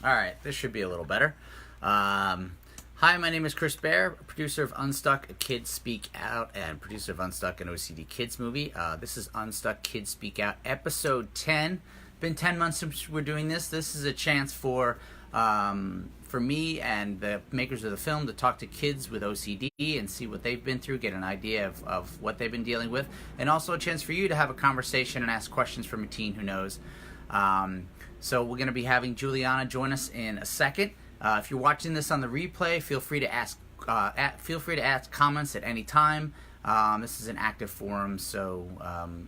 All right, this should be a little better. Hi, my name is Chris Bear, producer of Unstuck, a Kids Speak Out, and producer of Unstuck, an OCD Kids movie. This is Unstuck Kids Speak Out, episode 10. Been 10 months since we're doing this. This is a chance for me and the makers of the film to talk to kids with OCD and see what they've been through, get an idea of what they've been dealing with, and also a chance for you to have a conversation and ask questions from a teen who knows. So we're going to be having Julianna join us in a second. If you're watching this on the replay, feel free to ask comments at any time. This is an active forum, so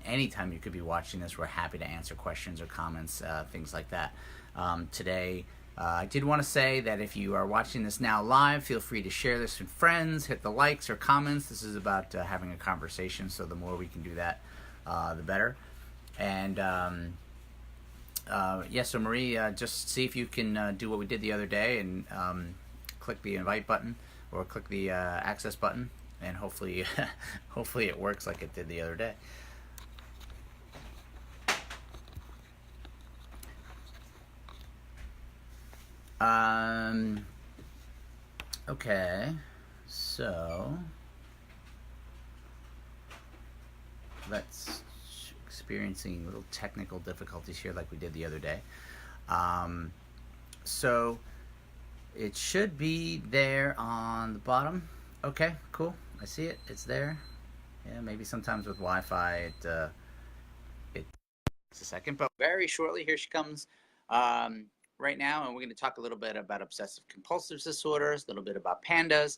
anytime you could be watching this, we're happy to answer questions or comments, things like that. Today, I did want to say that if you are watching this now live, feel free to share this with friends, hit the likes or comments. This is about having a conversation, so the more we can do that, the better. And so Marie, just see if you can do what we did the other day and click the invite button or click the access button, and hopefully, hopefully it works like it did the other day. Okay, so let's experiencing little technical difficulties here like we did the other day. So it should be there on the bottom. Okay, cool. I see it. It's there. Yeah, maybe sometimes with Wi-Fi it takes a second, but very shortly here she comes. Right now, and we're going to talk a little bit about obsessive compulsive disorders, a little bit about pandas.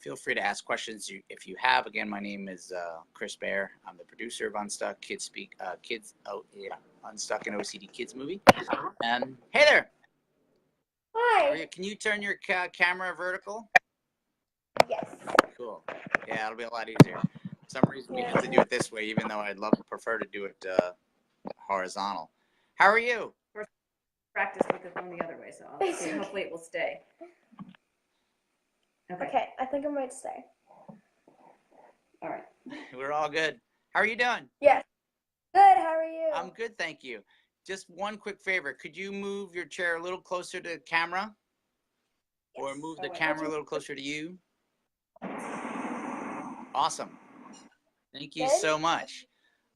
Feel free to ask questions if you have. Again, my name is Chris Bear. I'm the producer of Unstuck Unstuck an OCD Kids movie. Hey there. Hi. Can you turn your camera vertical? Yes. Cool. Yeah, it'll be a lot easier. For some reason, we have to do it this way, even though I'd prefer to do it horizontal. How are you? Practice with the phone the other way, so I'll see. Hopefully it will stay. Okay, I think I might stay. All right. We're all good. How are you doing? Yes. Good, how are you? I'm good, thank you. Just one quick favor. Could you move your chair a little closer to the camera? Yes. Or move the camera a little closer to you? Awesome. Thank you so much.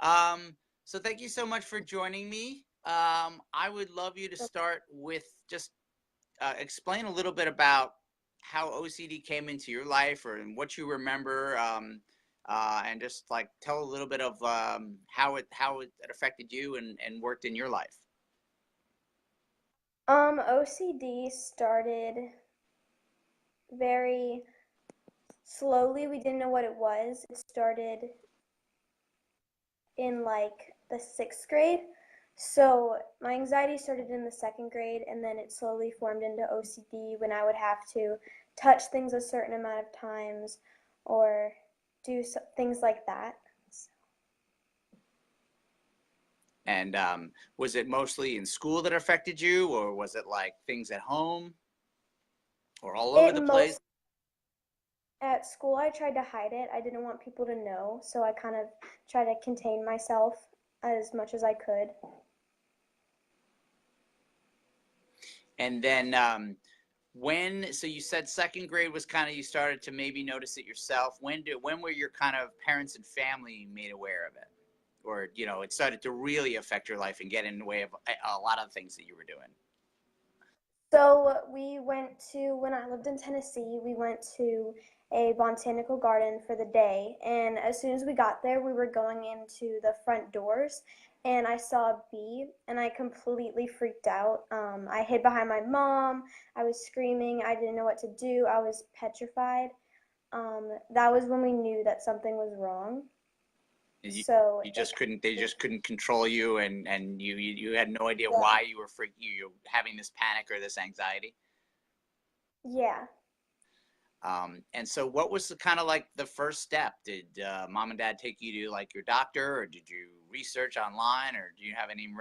So thank you so much for joining me. I would love you to start with just explain a little bit about how OCD came into your life or what you remember, and just like tell a little bit of how it affected you and worked in your life. OCD started very slowly. We didn't know what it was. It started in like the 6th grade. So my anxiety started in the 2nd grade, and then it slowly formed into OCD when I would have to touch things a certain amount of times or do things like that. And was it mostly in school that affected you, or was it like things at home or all over the place? At school, I tried to hide it. I didn't want people to know, so I kind of tried to contain myself as much as I could. And then so you said 2nd grade was kind of, you started to maybe notice it yourself. When were your kind of parents and family made aware of it? Or, it started to really affect your life and get in the way of a lot of things that you were doing? So when I lived in Tennessee, we went to a botanical garden for the day. And as soon as we got there, we were going into the front doors, and I saw a bee, and I completely freaked out. I hid behind my mom. I was screaming. I didn't know what to do. I was petrified. That was when we knew that something was wrong. They just couldn't control you, and you had no idea why you were you having this panic or this anxiety. Yeah. And so what was the kind of like the first step? Did mom and dad take you to like your doctor, or did you research online, or do you have any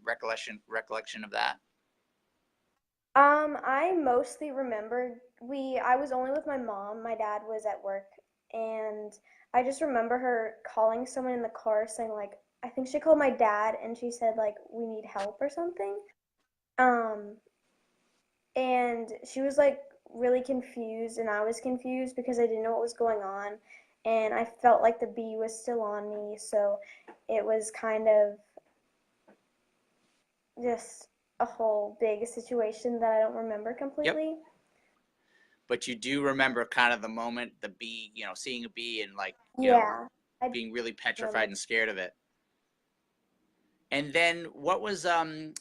recollection of that? I mostly remember I was only with my mom. My dad was at work, and I just remember her calling someone in the car saying like, I think she called my dad, and she said like, we need help or something. and she was like really confused, and I was confused because I didn't know what was going on, and I felt like the bee was still on me, so it was kind of just a whole big situation that I don't remember Yep. completely. But you do remember kind of the moment, the bee, seeing a bee and like, Yeah, I being really remember. petrified and scared of it. And then what was,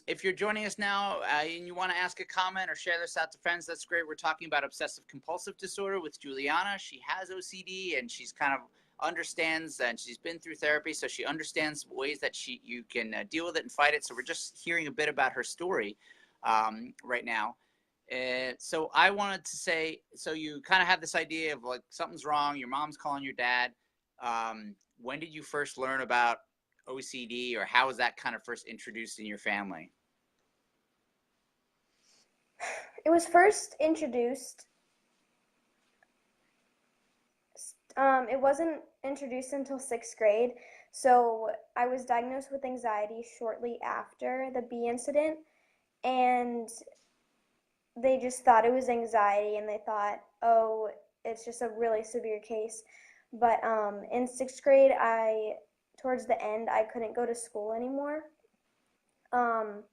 if you're joining us now and you want to ask a comment or share this out to friends, that's great. We're talking about obsessive compulsive disorder with Julianna. She has OCD and she's kind of understands, and she's been through therapy, so she understands ways that you can deal with it and fight it. So we're just hearing a bit about her story right now. So I wanted to say, so you kind of have this idea of like something's wrong, your mom's calling your dad. When did you first learn about OCD, or how was that kind of first introduced in your family? It was first introduced. It wasn't introduced until sixth grade. So I was diagnosed with anxiety shortly after the bee incident, and they just thought it was anxiety, and they thought, oh, it's just a really severe case. But in sixth grade, towards the end, I couldn't go to school anymore. Um,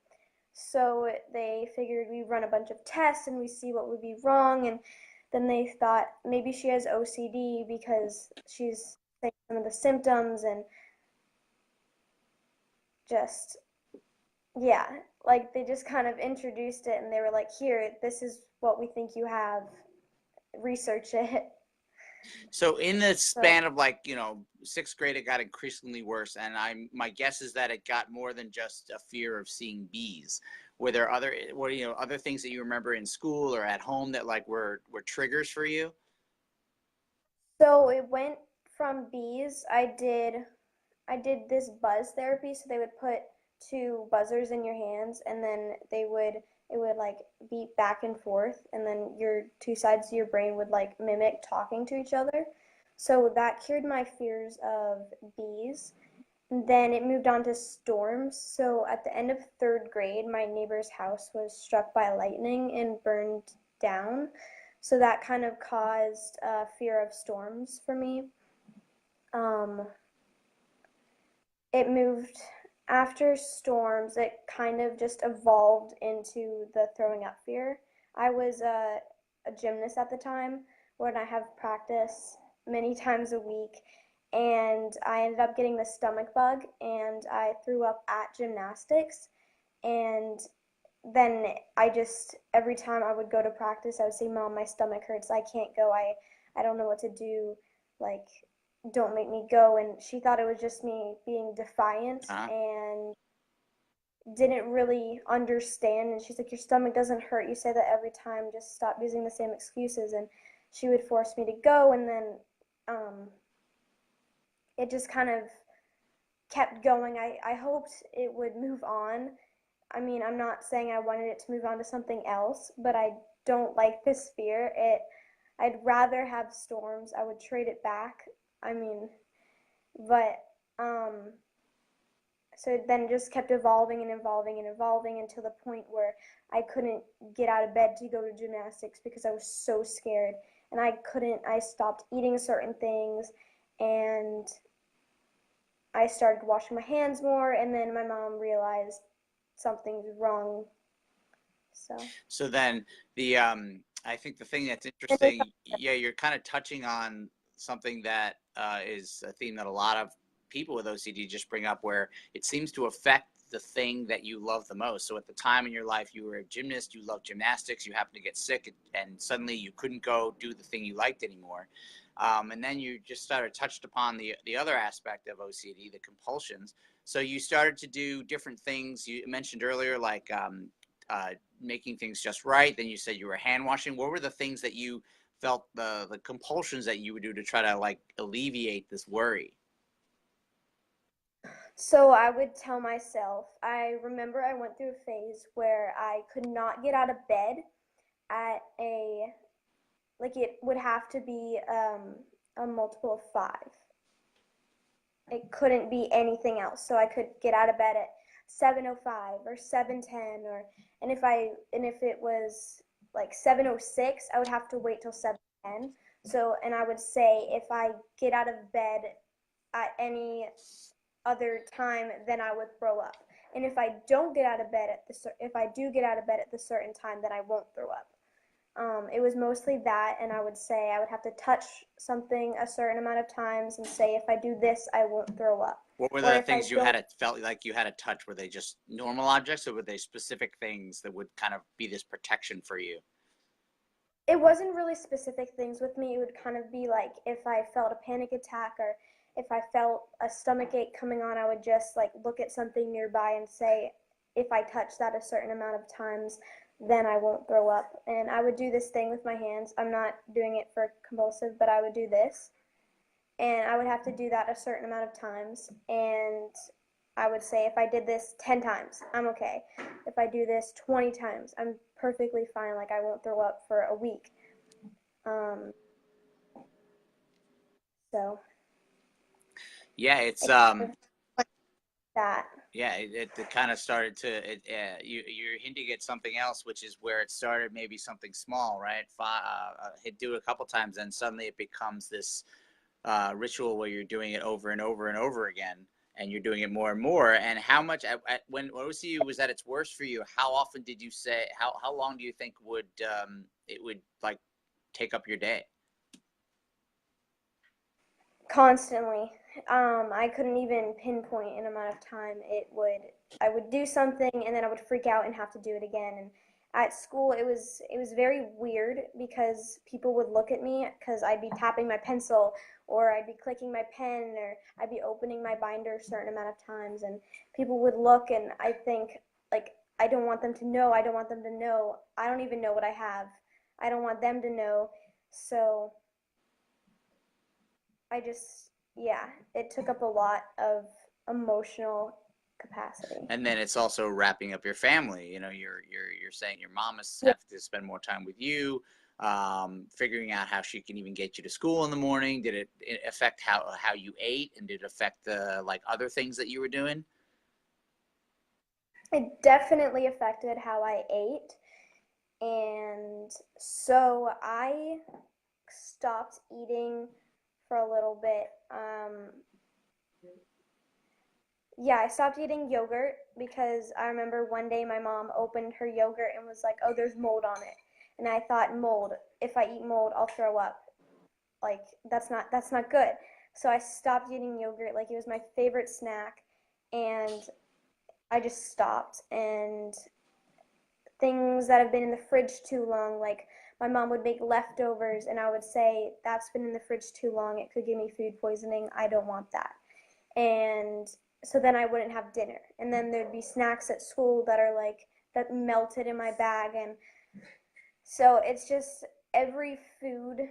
so they figured we'd run a bunch of tests and we see what would be wrong, and then they thought maybe she has OCD because she's saying some of the symptoms, and just, yeah, like they just kind of introduced it and they were like, here, this is what we think you have, research it. So in the So, span of like, sixth grade, it got increasingly worse. And my guess is that it got more than just a fear of seeing bees. Were there other things that you remember in school or at home that like were triggers for you? so it went from bees. I did this buzz therapy, so they would put two buzzers in your hands, and then it would like beep back and forth, and then your two sides of your brain would like mimic talking to each other. So that cured my fears of bees. And then it moved on to storms. So at the end of third grade, my neighbor's house was struck by lightning and burned down. So that kind of caused fear of storms for me. Um, it moved after storms, it kind of just evolved into the throwing up fear. I was a gymnast at the time when I have practice many times a week, and I ended up getting the stomach bug, and I threw up at gymnastics. And then I just, every time I would go to practice, I would say, Mom, my stomach hurts, I can't go, I don't know what to do, like, don't make me go. And she thought it was just me being defiant Uh-huh. and didn't really understand. And she's like, your stomach doesn't hurt, you say that every time, just stop using the same excuses. And she would force me to go, and then um, it just kind of kept going. I hoped it would move on. I mean, I'm not saying I wanted it to move on to something else, but I don't like this fear. I'd rather have storms. I would trade it back. I mean, but so it then just kept evolving and evolving and evolving until the point where I couldn't get out of bed to go to gymnastics because I was so scared, and I stopped eating certain things, and I started washing my hands more, and then my mom realized something's wrong. So then I think the thing that's And they interesting, yeah, you're kind of touching on something that is a theme that a lot of people with OCD just bring up, where it seems to affect the thing that you love the most. So at the time in your life, you were a gymnast, you loved gymnastics, you happened to get sick, and suddenly you couldn't go do the thing you liked anymore. And then you just started touched upon the other aspect of OCD, the compulsions. So you started to do different things. You mentioned earlier, like uh, making things just right. Then you said you were hand washing. What were the things that you felt, the compulsions that you would do to try to like alleviate this worry? So I would tell myself, I remember I went through a phase where I could not get out of bed at like it would have to be a multiple of five. It couldn't be anything else. So I could get out of bed at 7:05 or 7:10, or and if it was like 7:06, I would have to wait till 7:10. So, and I would say if I get out of bed at any other time, then I would throw up. And if I don't get out of bed if I do get out of bed at the certain time, then I won't throw up. It was mostly that, and I would say I would have to touch something a certain amount of times and say if I do this, I won't throw up. What were Or the if things I you don't, had felt like you had to touch? Were they just normal objects, or were they specific things that would kind of be this protection for you? it wasn't really specific things with me. It would kind of be like if I felt a panic attack or if I felt a stomach ache coming on, I would just like look at something nearby and say if I touch that a certain amount of times, then I won't throw up. And I would do this thing with my hands. I'm not doing it for compulsive, but I would do this. And I would have to do that a certain amount of times. And I would say if I did this 10 times, I'm okay. If I do this 20 times, I'm perfectly fine. Like I won't throw up for a week. Um, so Yeah, it's like that. yeah, it kind of started to you're hinting at something else, which is where it started, maybe something small, right? Hit do it a couple times, and suddenly it becomes this ritual where you're doing it over and over and over again, and you're doing it more and more. And how much when OCD was at its worst for you, how often did you say, how long do you think would it would like take up your day? Constantly. I couldn't even pinpoint an amount of time. I would do something and then I would freak out and have to do it again. And at school, it was very weird because people would look at me because I'd be tapping my pencil or I'd be clicking my pen or I'd be opening my binder a certain amount of times, and people would look and I think like I don't want them to know. I don't want them to know. I don't even know what I have. I don't want them to know. So yeah, it took up a lot of emotional capacity. And then it's also wrapping up your family. You know, you're saying your mom has Yeah. have to spend more time with you, figuring out how she can even get you to school in the morning. Did it affect how you ate, and did it affect the like other things that you were doing? It definitely affected how I ate. And so I stopped eating for a little bit. Yeah, I stopped eating yogurt because I remember one day my mom opened her yogurt and was like, "Oh, there's mold on it." And I thought, mold, if I eat mold, I'll throw up. Like that's not good. So I stopped eating yogurt. Like it was my favorite snack, and I just stopped. And things that have been in the fridge too long, like my mom would make leftovers and I would say, "That's been in the fridge too long. It could give me food poisoning. I don't want that." And so then I wouldn't have dinner. And then there'd be snacks at school that are like that melted in my bag. And so it's just every food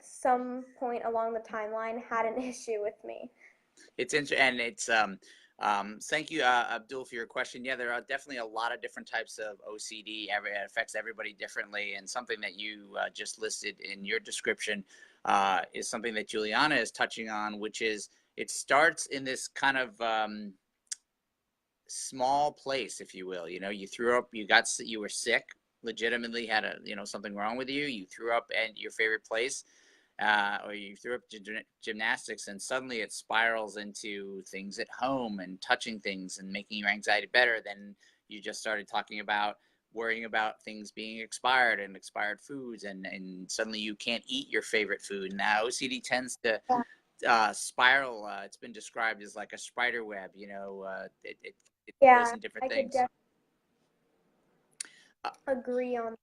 some point along the timeline had an issue with me. It's interesting, and it's thank you, Abdul, for your question. Yeah, there are definitely a lot of different types of OCD. It affects everybody differently, and something that you just listed in your description is something that Juliana is touching on, which is it starts in this kind of small place, if you will. You know, you threw up, you were sick, legitimately had something wrong with you. You threw up at your favorite place, or you threw up gymnastics, and suddenly it spirals into things at home and touching things and making your anxiety better. Then you just started talking about worrying about things being expired and expired foods, and suddenly you can't eat your favorite food. Now OCD tends to spiral. It's been described as like a spider web. It goes Yeah, in different I could things. agree on.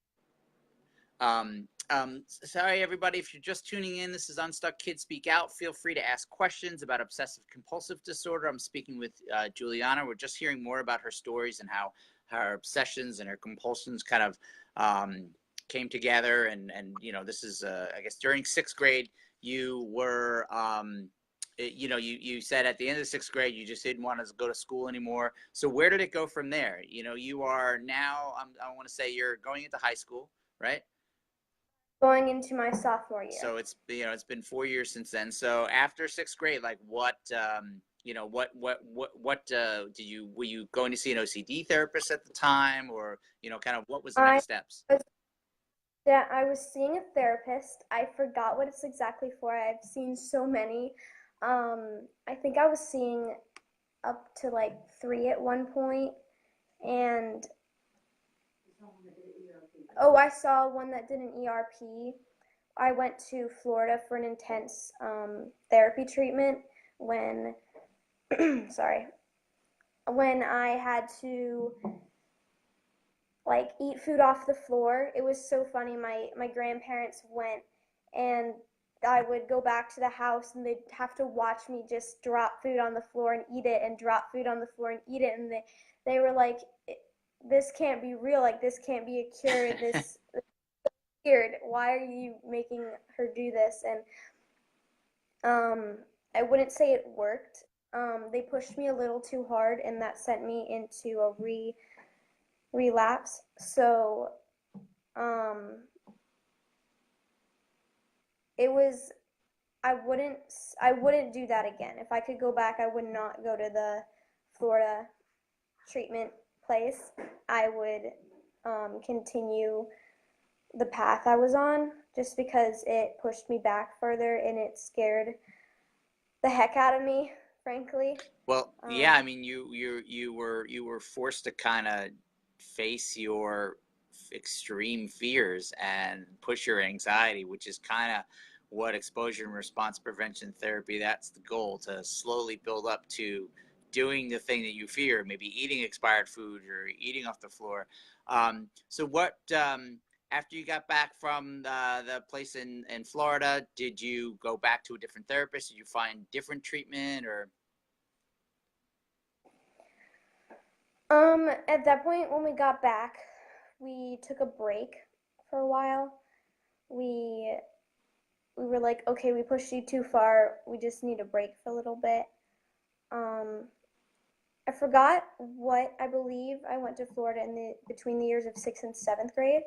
Sorry, everybody, if you're just tuning in, this is Unstuck Kids Speak Out. Feel free to ask questions about obsessive compulsive disorder. I'm speaking with Juliana. We're just hearing more about her stories and how her obsessions and her compulsions kind of came together. And this is, I guess, during sixth grade, you were, you said at the end of sixth grade, you just didn't want to go to school anymore. So where did it go from there? You are now, I want to say you're going into high school, right? Going into my sophomore year. So it's been 4 years since then. So after sixth grade, like what were you going to see an OCD therapist at the time, or kind of what was the I next steps? was Yeah, I was seeing a therapist. I forgot what it's exactly for. I've seen so many. I think I was seeing up to like three at one point, and oh, I saw one that did an ERP. I went to Florida for an intense therapy treatment when, sorry, when I had to like eat food off the floor. It was so funny. My grandparents went, and I would go back to the house and they'd have to watch me just drop food on the floor and eat it, and drop food on the floor and eat it, and they were like, this can't be real, like this can't be a cure, this is weird, why are you making her do this? And I wouldn't say it worked. They pushed me a little too hard, and that sent me into a relapse. So it was I wouldn't do that again. If I could go back, I would not go to the Florida treatment place. I would continue the path I was on, just because it pushed me back further and it scared the heck out of me, frankly. Well, yeah, I mean, you were forced to kind of face your extreme fears and push your anxiety, which is kind of what exposure and response prevention therapy, that's the goal, to slowly build up to doing the thing that you fear, maybe eating expired food or eating off the floor. So what, after you got back from the place in Florida, did you go back to a different therapist? Did you find different treatment, or? At that point, when we got back, we took a break for a while. We were like, okay, we pushed you too far. We just need a break for a little bit. I forgot what, I believe I went to Florida between the years of 6th and 7th grade.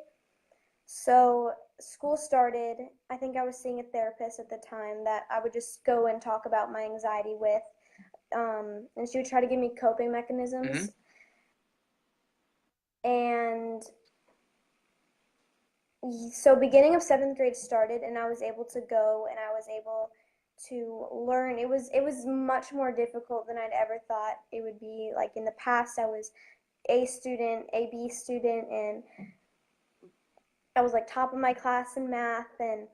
So school started. I think I was seeing a therapist at the time that I would just go and talk about my anxiety with. And she would try to give me coping mechanisms. And so beginning of 7th grade started, and I was able to go, and I was able to learn. It was much more difficult than I'd ever thought it would be. Like in the past, I was A student, a B student, and I was like top of my class in math. And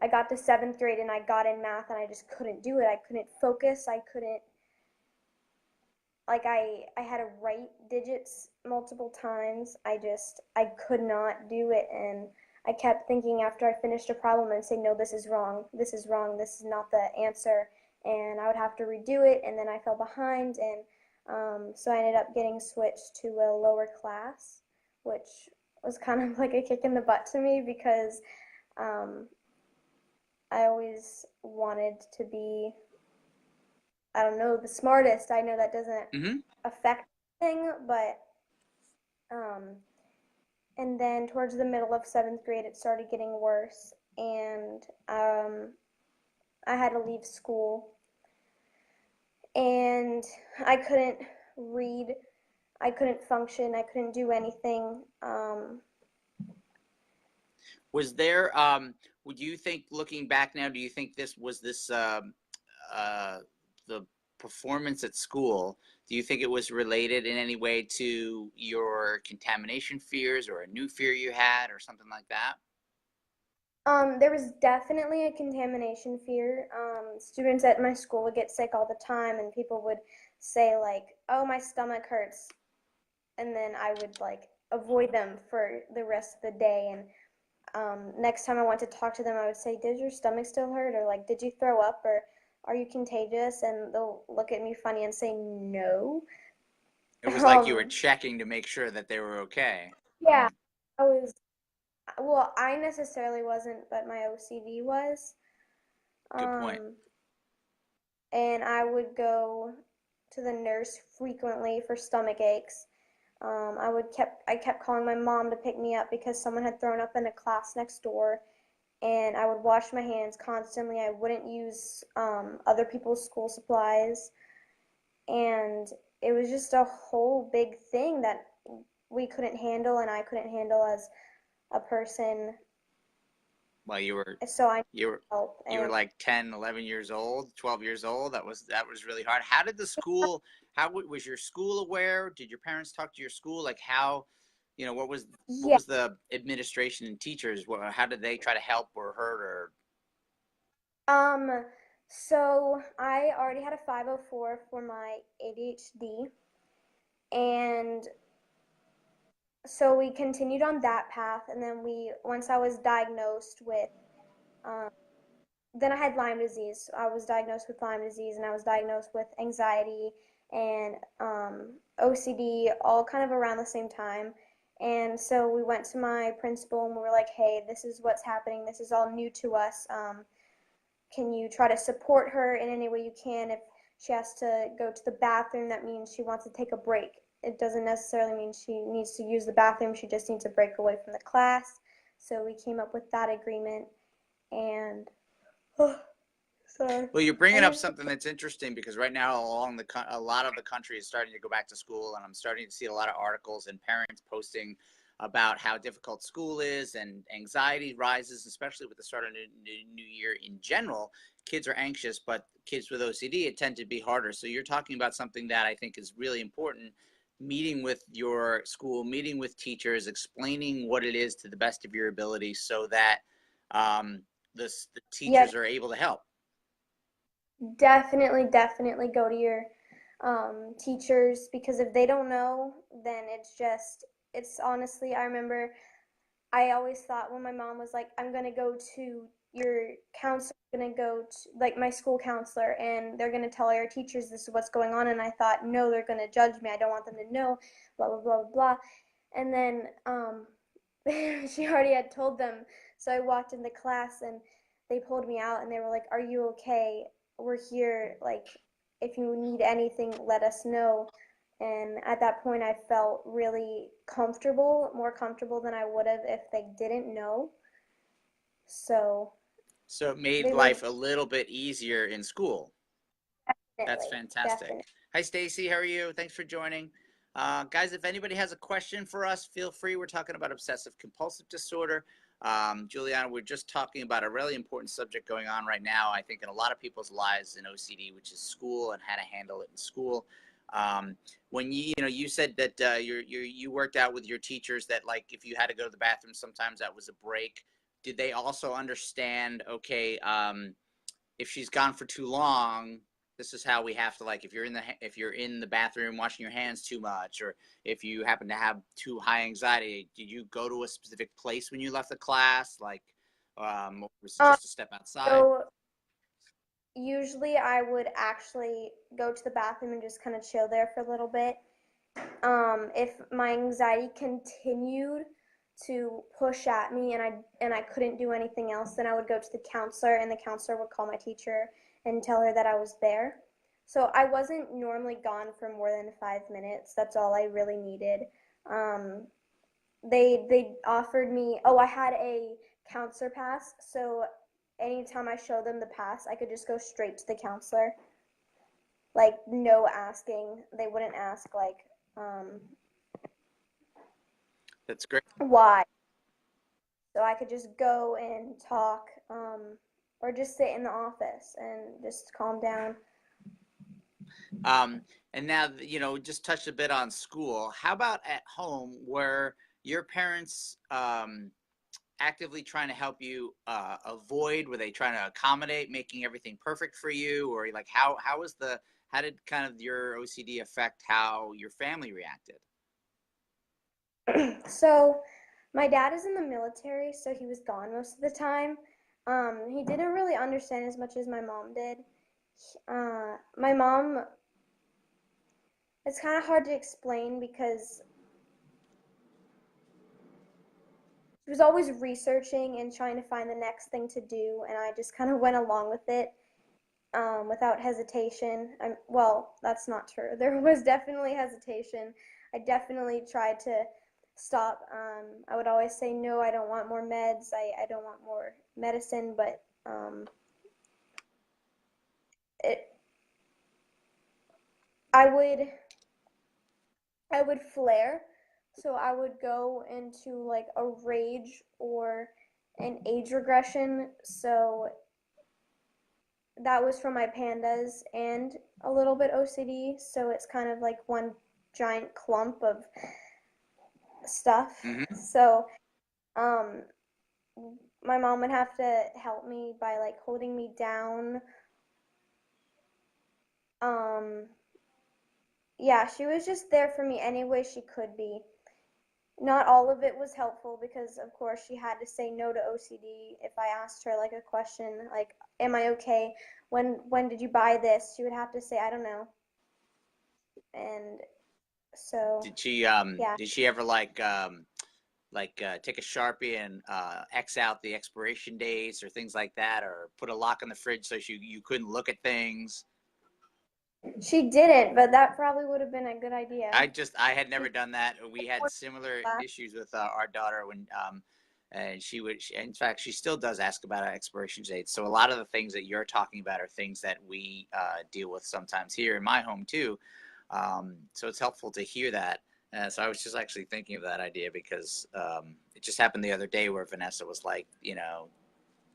I got to 7th grade and I got in math and I just couldn't do it. I couldn't focus. I couldn't, like I had to write digits multiple times. I could not do it. And I kept thinking after I finished a problem and saying, no, this is wrong. This is wrong. This is not the answer. And I would have to redo it, and then I fell behind. And so I ended up getting switched to a lower class, which was kind of like a kick in the butt to me, because I always wanted to be, I don't know, the smartest. I know that doesn't affect anything, but and then towards the middle of 7th grade, it started getting worse, and I had to leave school, and I couldn't read, I couldn't function, I couldn't do anything. Was there, would you think, looking back now, do you think this, the performance at school, do you think it was related in any way to your contamination fears, or a new fear you had, or something like that? There was definitely a contamination fear. Students at my school would get sick all the time, and people would say like, oh, my stomach hurts. And then I would like avoid them for the rest of the day. And next time I went to talk to them, I would say, does your stomach still hurt? Or like, did you throw up? Or are you contagious? And they'll look at me funny and say, no. It was like you were checking to make sure that they were okay. Yeah, well, I necessarily wasn't, but my OCD was. Good point. And I would go to the nurse frequently for stomach aches. I kept calling my mom to pick me up because someone had thrown up in a class next door, and I would wash my hands constantly. I wouldn't use other people's school supplies, and it was just a whole big thing that we couldn't handle, and I couldn't handle as a person. Well, So I you were needed help, you were and like 10, 11 years old, 12 years old. That was really hard. How did the school, was your school aware? Did your parents talk to your school? Like how, what yeah. was the administration and teachers? How did they try to help or hurt or? Um, so I already had a 504 for my ADHD, and so we continued on that path, and then once I was diagnosed with, um, then I had Lyme disease. I was diagnosed with Lyme disease, and I was diagnosed with anxiety and OCD, all kind of around the same time. And so we went to my principal, and we were like, "Hey, this is what's happening. This is all new to us. Can you try to support her in any way you can? If she has to go to the bathroom, that means she wants to take a break. It doesn't necessarily mean she needs to use the bathroom. She just needs a break away from the class." So we came up with that agreement, and oh, sorry. Well, you're bringing up And something that's interesting because right now a lot of the country is starting to go back to school, and I'm starting to see a lot of articles and parents posting about how difficult school is and anxiety rises, especially with the start of the new year in general. Kids are anxious, but kids with OCD, it tend to be harder. So you're talking about something that I think is really important. Meeting with your school, meeting with teachers, explaining what it is to the best of your ability so that um, the yeah, teachers are able to help. definitely go to your teachers, because if they don't know, then it's honestly, I remember I always thought when my mom was like, "I'm gonna go to your counselor, I'm gonna go to like my school counselor, and they're gonna tell our teachers this is what's going on," and I thought, "No, they're gonna judge me. I don't want them to know, blah blah blah blah." And then she already had told them, so I walked into class, and they pulled me out, and they were like, "Are you okay? We're here. Like, if you need anything, let us know." And at that point, I felt really comfortable, more comfortable than I would have if they didn't know. So So it made they were life a little bit easier in school. That's definitely, fantastic. definitely. Hi, Stacy. How are you? Thanks for joining. Guys, if anybody has a question for us, feel free. We're talking about obsessive compulsive disorder. Julianna, we're just talking about a really important subject going on right now, I think, in a lot of people's lives in OCD, which is school and how to handle it in school. When you said that you worked out with your teachers that, like, if you had to go to the bathroom, sometimes that was a break. Did they also understand, okay, if she's gone for too long, this is how we have to, like, if you're in the bathroom washing your hands too much, or if you happen to have too high anxiety, did you go to a specific place when you left the class, like, or was it Um, just a step outside? so usually I would actually go to the bathroom and just kind of chill there for a little bit. If my anxiety continued to push at me, and I couldn't do anything else, then I would go to the counselor, and the counselor would call my teacher and tell her that I was there. So I wasn't normally gone for more than 5 minutes. That's all I really needed. Um, they offered me, oh, I had a counselor pass, so anytime I showed them the pass, I could just go straight to the counselor. Like, no asking. They wouldn't ask, like, That's great. why. So I could just go and talk, or just sit in the office and just calm down. And now, just touched a bit on school. How about at home, where your parents actively trying to help you avoid? Were they trying to accommodate, making everything perfect for you, or like how did kind of your OCD affect how your family reacted? So my dad is in the military, so he was gone most of the time. He didn't really understand as much as my mom did. My mom, it's kind of hard to explain because she was always researching and trying to find the next thing to do, and I just kind of went along with it, without hesitation. Well, that's not true. There was definitely hesitation. I definitely tried to stop. I would always say, no, I don't want more meds. I don't want more medicine, but it, I would I would flare. So I would go into like a rage or an age regression. So that was from my pandas and a little bit OCD. So it's kind of like one giant clump of stuff. Mm-hmm. So um, my mom would have to help me by like holding me down. Um, yeah, she was just there for me any way she could be. Not all of it was helpful because, of course, she had to say no to OCD if I asked her like a question, like, "Am I okay? When did you buy this?" She would have to say, "I don't know." And so, yeah. Did she ever take a Sharpie and X out the expiration dates or things like that, or put a lock on the fridge so you couldn't look at things? She didn't, but that probably would have been a good idea. I had never done that. We had similar issues with our daughter when and in fact, she still does ask about expiration dates. So a lot of the things that you're talking about are things that we deal with sometimes here in my home too. So it's helpful to hear that. So I was just actually thinking of that idea because it just happened the other day where Vanessa was like,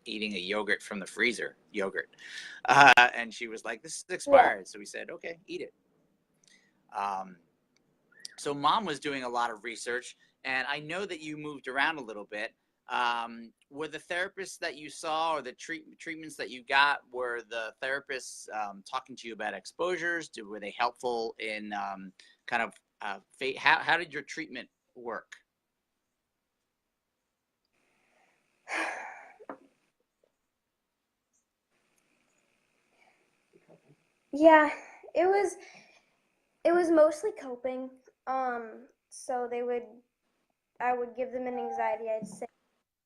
eating a yogurt from the freezer, and she was like, "This is Yeah. expired." So we said, "Okay, eat it." Um, so mom was doing a lot of research, and I know that you moved around a little bit. Were the therapists that you saw or the treatments that you got, were the therapists talking to you about exposures? Were they helpful in kind of how did your treatment work? Yeah, it was it was mostly coping. So I would give them an anxiety. I'd say,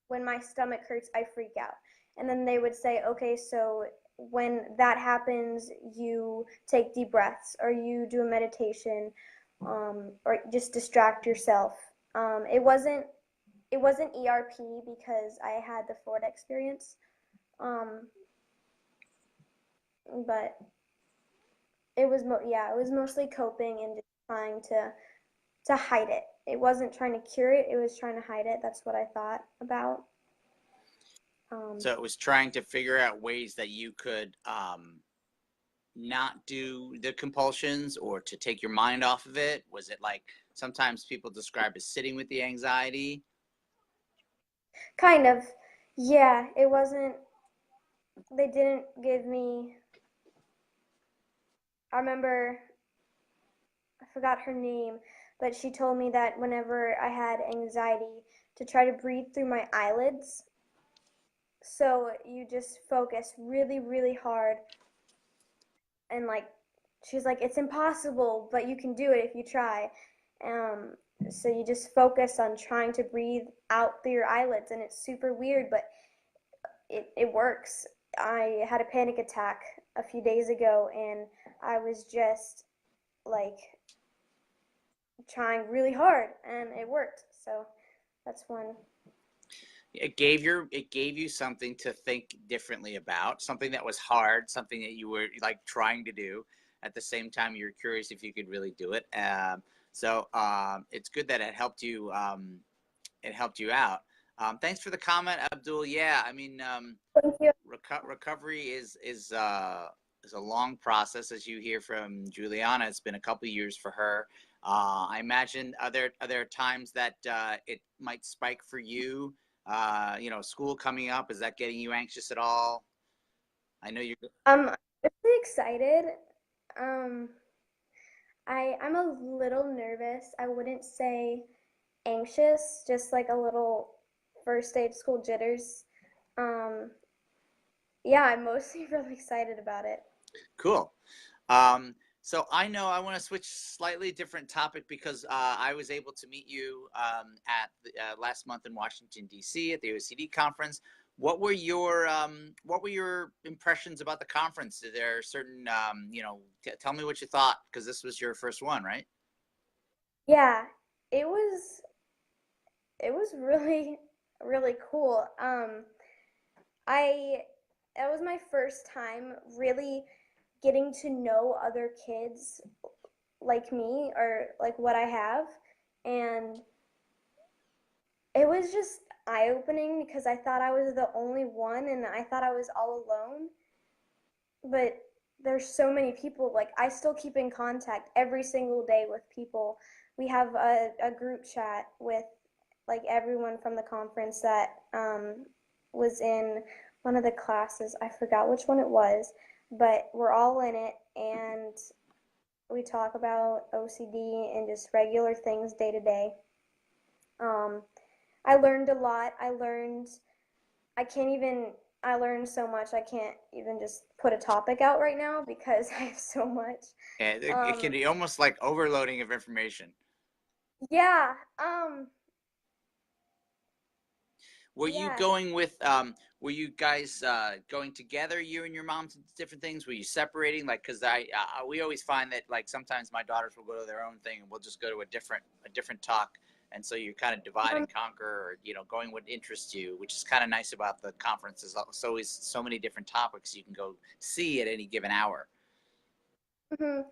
when my stomach hurts, I freak out. And then they would say, okay, so when that happens, you take deep breaths or you do a meditation, or just distract yourself. It wasn't ERP because I had the Florida experience, um, but it was mostly coping and just trying to hide it. It wasn't trying to cure it; it was trying to hide it. That's what I thought about. So it was trying to figure out ways that you could not do the compulsions or to take your mind off of it. Was it like sometimes people describe as sitting with the anxiety? Kind of, yeah. It wasn't. They didn't give me. I remember. I forgot her name, but she told me that whenever I had anxiety, to try to breathe through my eyelids. So you just focus really, really hard, and like she's like, it's impossible, but you can do it if you try. Um, so you just focus on trying to breathe out through your eyelids, and it's super weird, but it works. I had a panic attack a few days ago, and I was just like trying really hard, and it worked. So that's one. It gave you something to think differently about, something that was hard, something that you were like trying to do. At the same time, you're curious if you could really do it. It's good that it helped you. It helped you out. Thanks for the comment, Abdul. Yeah, I mean, Thank you. recovery is a long process, as you hear from Juliana. It's been a couple of years for her. I imagine are there times that it might spike for you? School coming up, is that getting you anxious at all? I know you're. I'm really excited. Um, I'm a little nervous. I wouldn't say anxious, just like a little first day of school jitters. Um, yeah, I'm mostly really excited about it. Cool. Um, so I know I want to switch slightly different topic because I was able to meet you at last month in Washington D.C. at the OCD conference. What were your impressions about the conference? Are there certain tell me what you thought because this was your first one, right? Yeah, it was. it was really, really cool. I That was my first time really getting to know other kids like me or like what I have, and it was just eye-opening because I thought I was the only one and I thought I was all alone. But there's so many people. Like, I still keep in contact every single day with people. We have a group chat with like everyone from the conference that was in one of the classes. I forgot which one it was, but we're all in it, and we talk about OCD and just regular things day to day. Um, I learned a lot. I can't even, I learned so much. I can't even just put a topic out right now because I have so much. And it can Um, be almost like overloading of information. yeah, Were you yeah. going with were you guys going together, you and your mom, to different things? Were you separating? Like, because we always find that, like, sometimes my daughters will go to their own thing and we'll just go to a different talk, and so you kind of divide Um, and conquer, or going what interests you, which is kind of nice about the conference. Is always so many different topics you can go see at any given hour. mhm.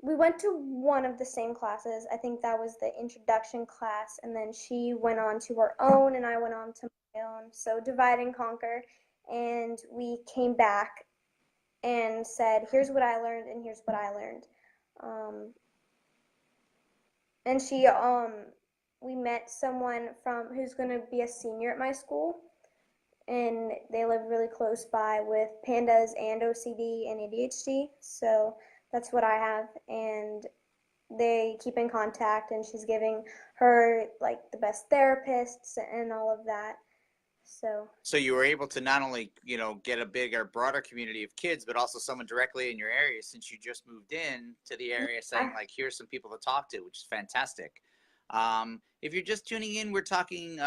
We went to one of the same classes. I think that was the introduction class, and then she went on to her own, and I went on to my own. So divide and conquer, and we came back and said, "Here's what I learned, and here's what I learned." Um, and we met someone from who's going to be a senior at my school, and they live really close by with pandas and OCD and ADHD. So that's what I have, and they keep in contact, and she's giving her like the best therapists and all of that. So So you were able to not only get a bigger, broader community of kids, but also someone directly in your area, since you just moved in to the area, saying, yeah. like, here's some people to talk to, which is fantastic. If you're just tuning in, we're talking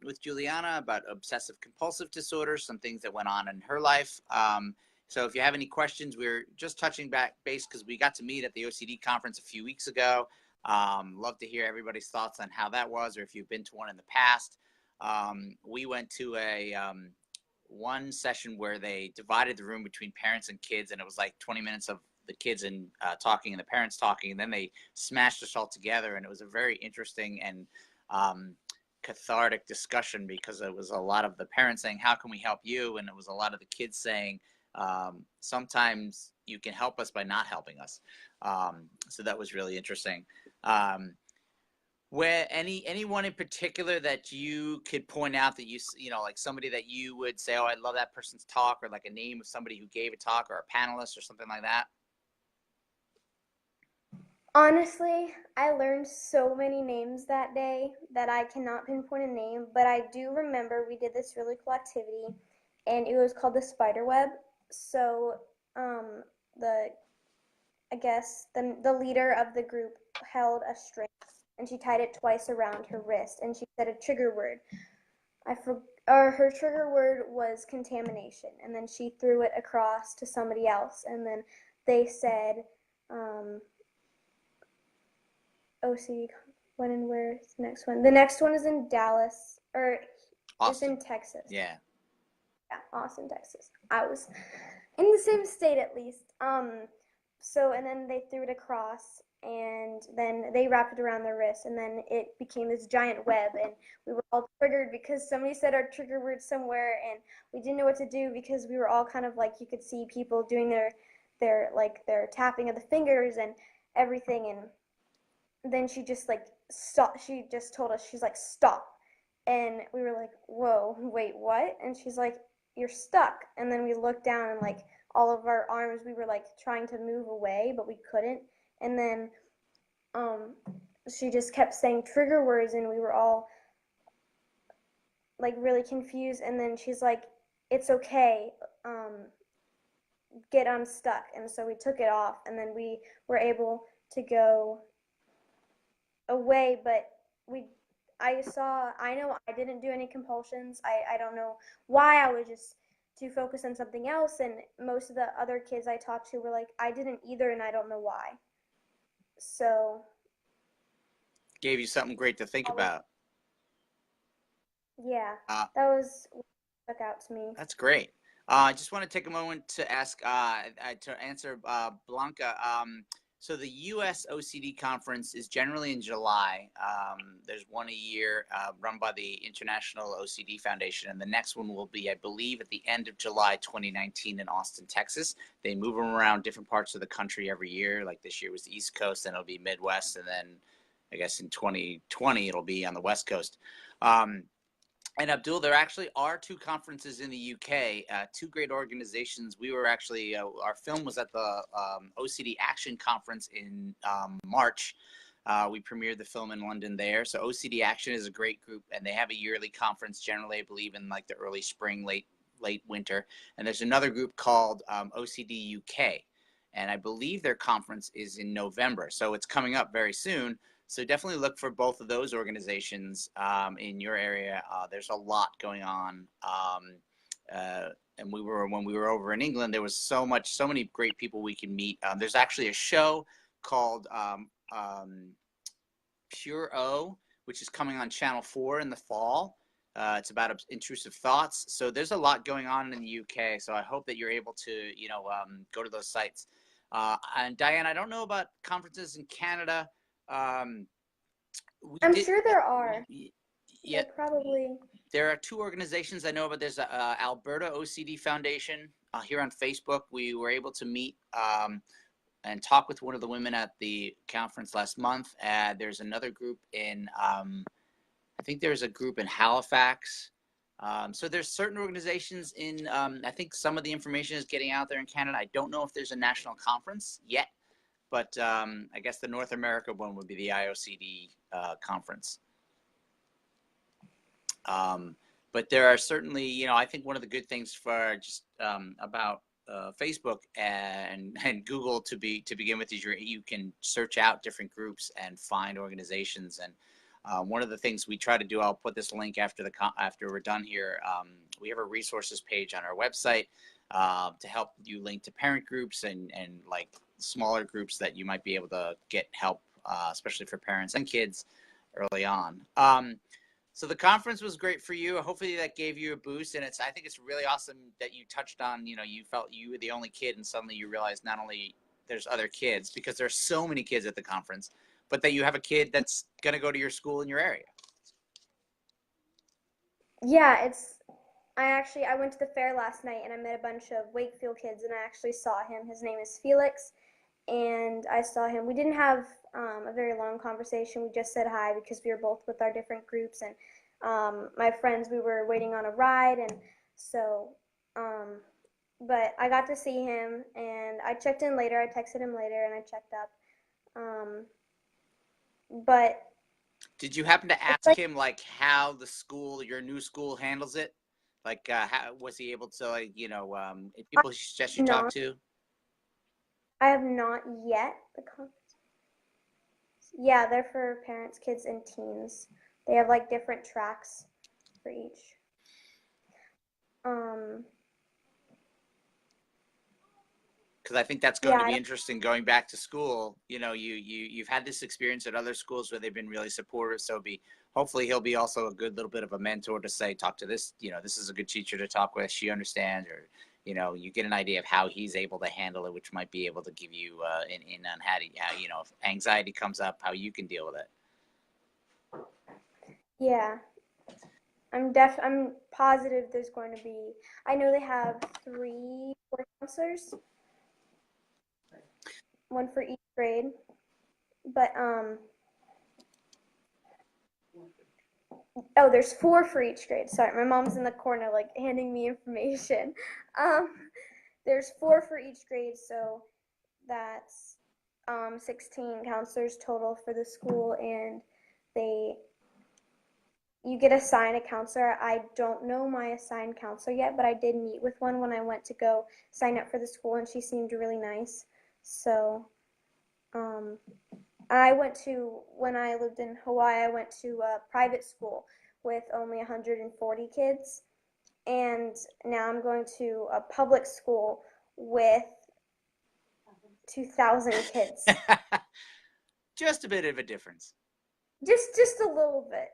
with Julianna about obsessive compulsive disorder, some things that went on in her life. So if you have any questions, we're just touching back base because we got to meet at the OCD conference a few weeks ago. Love to hear everybody's thoughts on how that was, or if you've been to one in the past. We went to a one session where they divided the room between parents and kids, and it was like 20 minutes of the kids and talking and the parents talking, and then they smashed us all together, and it was a very interesting and cathartic discussion, because it was a lot of the parents saying, how can we help you, and it was a lot of the kids saying, sometimes you can help us by not helping us. So that was really interesting. Where anyone in particular that you could point out that like somebody that you would say, oh, I love that person's talk, or like a name of somebody who gave a talk, or a panelist or something like that? Honestly, I learned so many names that day that I cannot pinpoint a name, but I do remember we did this really cool activity, and it was called the spider web. So, um, the I guess the leader of the group held a string, and she tied it twice around her wrist, and she said a trigger word. Or her trigger word was contamination, and then she threw it across to somebody else, and then they said, um, OC. When and where's the next one? The next one is in Dallas, or it's Austin. in Texas. Yeah. Yeah, Austin, Texas. I was in the same state at least. So and then they threw it across, and then they wrapped it around their wrist, and then it became this giant web, and we were all triggered because somebody said our trigger word somewhere, and we didn't know what to do because we were all kind of like, you could see people doing their tapping of the fingers and everything, and then she just like stopped. She just told us, she's like, stop, and we were like, whoa, wait, what? And she's like, you're stuck. And then we looked down, and like all of our arms, we were like trying to move away, but we couldn't. And then um she just kept saying trigger words, and we were all like really confused. And then she's like, it's okay, get unstuck. And so we took it off, and then we were able to go away. But we I know I didn't do any compulsions. I don't know why. I was just too focused on something else, and most of the other kids I talked to were like, I didn't either, and I don't know why. So gave you something great to think about. Yeah, Uh, that was what stuck out to me. that's great. I just want to take a moment to ask, to answer Blanca. So the U.S. OCD conference is generally in July. There's one a year run by the International OCD Foundation, and the next one will be, I believe, at the end of July 2019 in Austin, Texas. They move them around different parts of the country every year. Like this year was the East Coast, then it'll be Midwest, and then I guess in 2020 it'll be on the West Coast. And Abdul, there actually are two conferences in the UK, two great organizations. We were actually, our film was at the OCD Action Conference in March. We premiered the film in London there. So OCD Action is a great group, and they have a yearly conference, generally, I believe, in like the early spring, late winter. And there's another group called OCD UK, and I believe their conference is in November. So it's coming up very soon. So definitely look for both of those organizations in your area. There's a lot going on. And when we were over in England, there was so many great people we can meet. There's actually a show called Pure O, which is coming on Channel 4 in the fall. It's about intrusive thoughts. So there's a lot going on in the UK. So I hope that you're able to, go to those sites. And Diane, I don't know about conferences in Canada. I'm sure there are. Yeah, probably. there are two organizations I know about. There's a Alberta OCD Foundation here on Facebook. We were able to meet and talk with one of the women at the conference last month. There's another group in, I think there's a group in Halifax. So there's certain organizations in, I think some of the information is getting out there in Canada. I don't know if there's a national conference yet, but I guess the North America one would be the IOCD conference. But there are certainly, I think one of the good things for just about Facebook and Google to begin with is you can search out different groups and find organizations. And one of the things we try to do, I'll put this link after we're done here. We have a resources page on our website to help you link to parent groups and like smaller groups that you might be able to get help, especially for parents and kids early on. So the conference was great for you. Hopefully that gave you a boost, and I think it's really awesome that you touched on, you felt you were the only kid, and suddenly you realized not only there's other kids, because there's so many kids at the conference, but that you have a kid that's going to go to your school in your area. Yeah, I went to the fair last night and I met a bunch of Wakefield kids and I actually saw him. His name is Felix, and I saw him. We didn't have a very long conversation. We just said hi because we were both with our different groups, and my friends, we were waiting on a ride, and so but I got to see him, and I checked in later. I texted him later and I checked up. But did you happen to ask him like how your new school handles it? Like how was he able to, like, people he suggests you talk to? I have not yet. Yeah, they're for parents, kids, and teens. They have like different tracks for each. Because I think that's going to be interesting going back to school. You've had this experience at other schools where they've been really supportive. So hopefully he'll be also a good little bit of a mentor to say, talk to this, this is a good teacher to talk with. She understands, or, you get an idea of how he's able to handle it, which might be able to give you an in on how if anxiety comes up, how you can deal with it. Yeah. I'm positive there's going to be, I know they have 3 counselors, one for each grade, but there's 4 for each grade. Sorry, my mom's in the corner like handing me information. There's 4 for each grade, so that's 16 counselors total for the school, and you get assigned a counselor. I don't know my assigned counselor yet, but I did meet with one when I went to go sign up for the school, and she seemed really nice. So when I lived in Hawaii, I went to a private school with only 140 kids, and now I'm going to a public school with 2,000 kids. Just a bit of a difference. Just a little bit.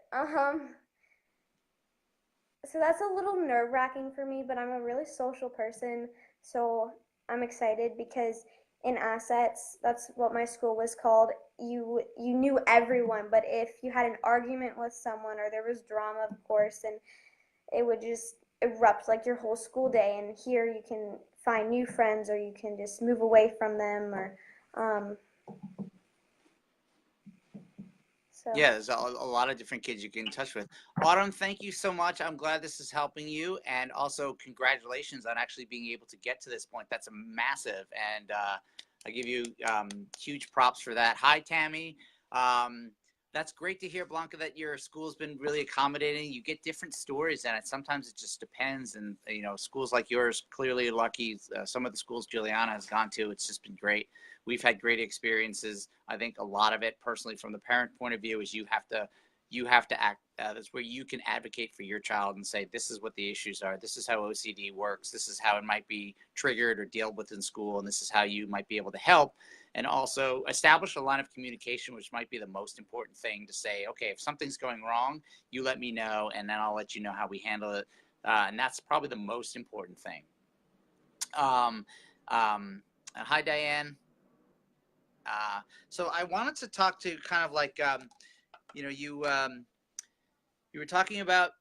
So that's a little nerve-wracking for me, but I'm a really social person, so I'm excited because in assets, that's what my school was called. You knew everyone, but if you had an argument with someone or there was drama, of course, and it would just erupt like your whole school day. And here you can find new friends, or you can just move away from them, or um, so. Yeah, there's a lot of different kids you get in touch with. Autumn, thank you so much. I'm glad this is helping you, and also congratulations on actually being able to get to this point. That's a massive, and I give you huge props for that. Hi, Tammy. Um, that's great to hear, Blanca, that your school's been really accommodating. You get different stories, and sometimes it just depends. And schools like yours clearly are lucky. Some of the schools Juliana has gone to, it's just been great. We've had great experiences. I think a lot of it, personally, from the parent point of view, is you have to act. That's where you can advocate for your child and say, this is what the issues are. This is how OCD works. This is how it might be triggered or dealt with in school, and this is how you might be able to help. And also establish a line of communication, which might be the most important thing, to say, okay, if something's going wrong, you let me know, and then I'll let you know how we handle it. And that's probably the most important thing. Hi, Diane. So I wanted to talk to kind of like, you were talking about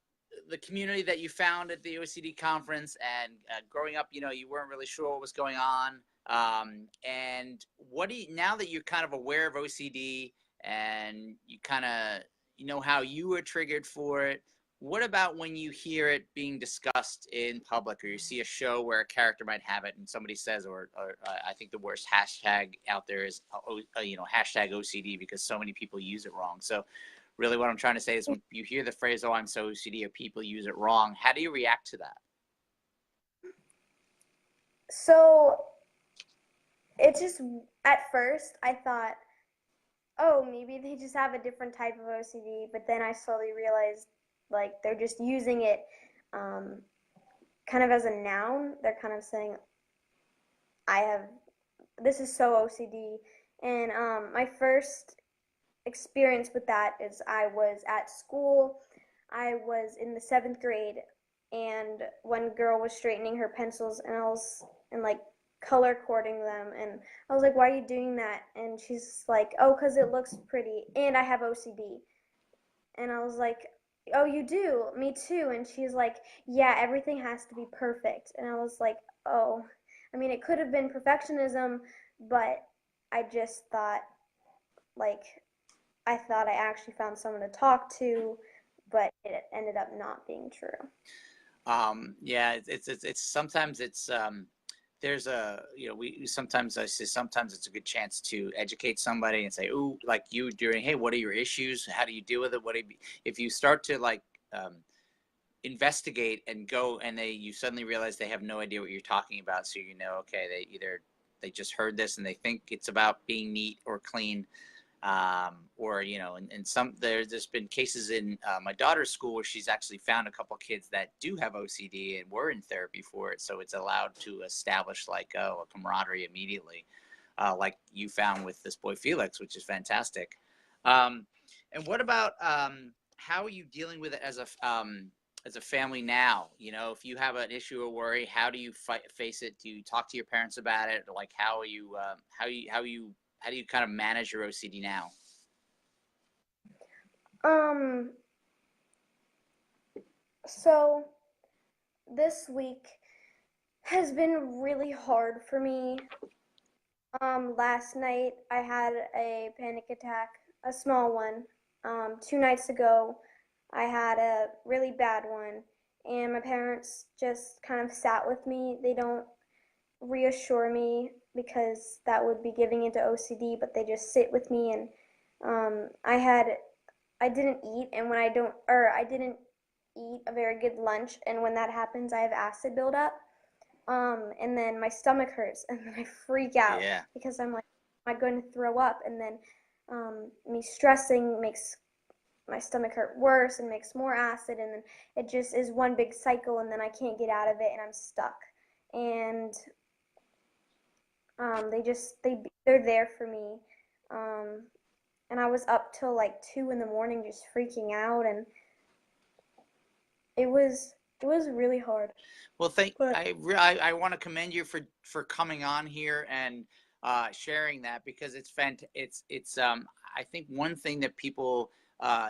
the community that you found at the OCD conference, and growing up, you weren't really sure what was going on. And now that you're kind of aware of OCD and you kind of, how you were triggered for it, what about when you hear it being discussed in public, or you see a show where a character might have it and somebody says, or I think the worst hashtag out there is, hashtag OCD, because so many people use it wrong. So really what I'm trying to say is, when you hear the phrase, oh, I'm so OCD, or people use it wrong, how do you react to that? So it just, at first I thought, oh, maybe they just have a different type of OCD, but then I slowly realized, like, they're just using it um, kind of as a noun. They're kind of saying, I have, this is so OCD. And my first experience with that is I was at school. I was in the 7th grade, and one girl was straightening her pencils, and like color coding them, and I was like, why are you doing that? And she's like, oh, because it looks pretty, and I have OCD. And I was like, oh, you do? Me too. And she's like, yeah, everything has to be perfect. And I was like, oh, I mean, it could have been perfectionism, but I just thought, like, I thought I actually found someone to talk to, but it ended up not being true. Yeah, it's sometimes there's we sometimes, I say, sometimes it's a good chance to educate somebody and say, oh, like you doing, hey, what are your issues? How do you deal with it? If you start to um, investigate and go, and you suddenly realize they have no idea what you're talking about. So, okay, they just heard this and they think it's about being neat or clean. Or and there's been cases in my daughter's school where she's actually found a couple kids that do have OCD and were in therapy for it, so it's allowed to establish a camaraderie immediately, like you found with this boy Felix, which is fantastic. And what about how are you dealing with it as a family now? If you have an issue or worry, how do you face it? Do you talk to your parents about it? Like, how do you kind of manage your OCD now? Um, so this week has been really hard for me. Last night I had a panic attack, a small one. 2 nights ago I had a really bad one, and my parents just kind of sat with me. They don't reassure me because that would be giving into OCD, but they just sit with me. And I didn't eat, and when I didn't eat a very good lunch, and when that happens, I have acid buildup. And then my stomach hurts, and then I freak out Yeah. because I'm like, am I going to throw up? And then me stressing makes my stomach hurt worse and makes more acid, and then it just is one big cycle, and then I can't get out of it, and I'm stuck. And they're there for me, um, and I was up till like 2 in the morning just freaking out, and it was really hard. Well, But I want to commend you for coming on here and sharing that, because it's I think one thing that people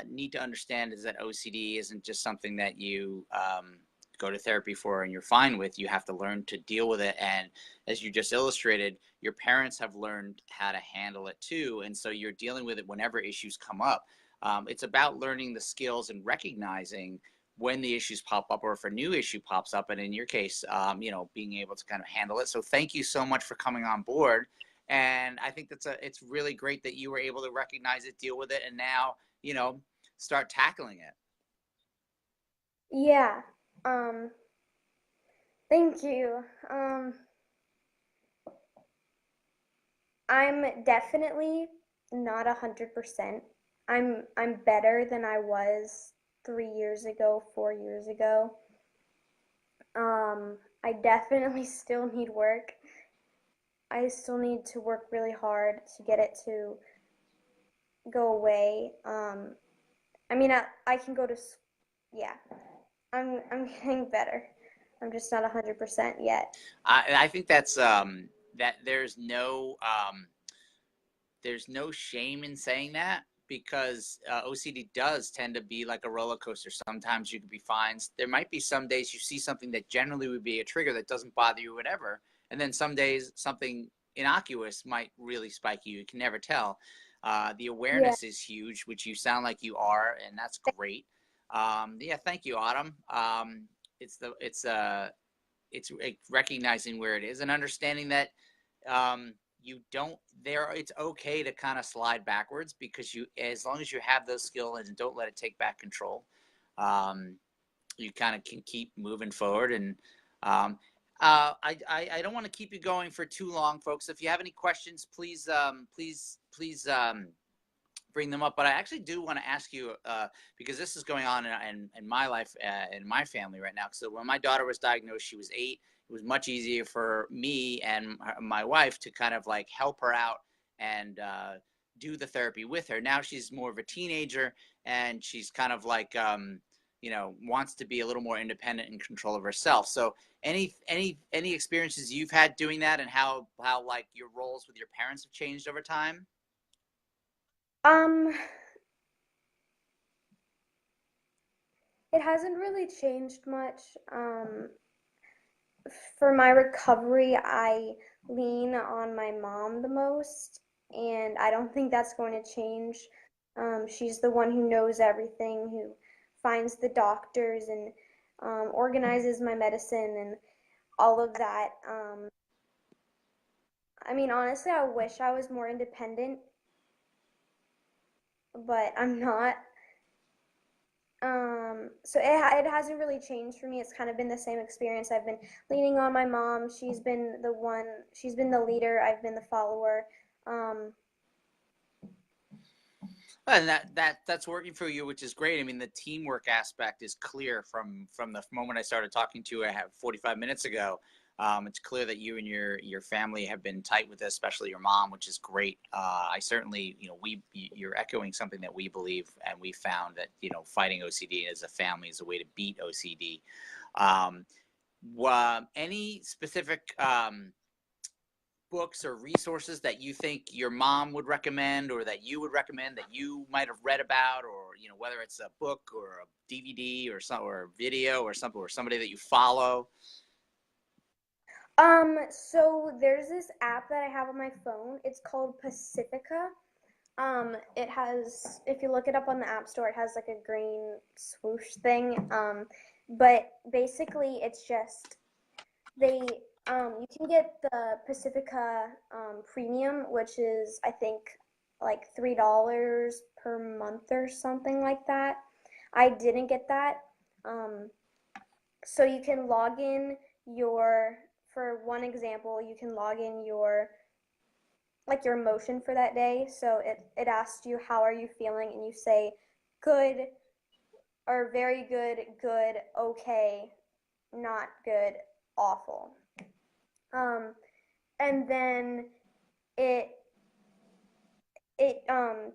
need to understand is that OCD isn't just something that you go to therapy for and you're fine with. You have to learn to deal with it, and as you just illustrated, your parents have learned how to handle it too, and so you're dealing with it whenever issues come up. It's about learning the skills and recognizing when the issues pop up, or if a new issue pops up, and in your case, being able to kind of handle it. So thank you so much for coming on board. And I think it's really great that you were able to recognize it, deal with it, and now, start tackling it. yeah, um, thank you. I'm definitely not 100%. I'm better than I was 3 years ago, 4 years ago. I definitely still need work. I still need to work really hard to get it to go away. I mean, I can go to, yeah, I'm getting better. I'm just not 100% yet. I think that's that there's no shame in saying that, because OCD does tend to be like a roller coaster. Sometimes you could be fine. There might be some days you see something that generally would be a trigger that doesn't bother you, whatever. And then some days something innocuous might really spike you. You can never tell. The Yeah. awareness is huge, which you sound like you are, and that's great. Yeah, thank you, Autumn. It's the it's recognizing where it is and understanding that you don't there it's okay to kind of slide backwards, because you as long as you have those skills and don't let it take back control, um, you kind of can keep moving forward. And I don't want to keep you going for too long, folks. If you have any questions, please bring them up. But I actually do want to ask you, because this is going on in my life, in my family right now. So when my daughter was diagnosed, she was 8. It was much easier for me and my wife to kind of like help her out and do the therapy with her. Now she's more of a teenager, and she's kind of like, wants to be a little more independent and control of herself. So any experiences you've had doing that, and how like your roles with your parents have changed over time? Um, it hasn't really changed much. For my recovery, I lean on my mom the most, and I don't think that's going to change. She's the one who knows everything, who finds the doctors and organizes my medicine and all of that. I mean, honestly, I wish I was more independent, but I'm not. So it hasn't really changed for me. It's kind of been the same experience. I've been leaning on my mom. She's been the leader. I've been the follower. Um, And that's working for you, which is great. I mean, the teamwork aspect is clear from the moment I started talking to you 45 minutes ago. It's clear that you and your family have been tight with this, especially your mom, which is great. I certainly, you're echoing something that we believe, and we found that fighting OCD as a family is a way to beat OCD. Um, any specific books or resources that you think your mom would recommend, or that you would recommend, that you might have read about, or whether it's a book or a DVD or a video or something, or somebody that you follow? so there's this app that I have on my phone. It's called Pacifica. It has, if you look it up on the App Store, it has like a green swoosh thing. But basically, it's just they you can get the Pacifica Premium, which is I think like $3 per month or something like that. I didn't get that. Um, so you can log in your, for one example, you can log in your like your emotion for that day. So it asks you how are you feeling, and you say good or very good, good, okay, not good, awful. Um, and then it it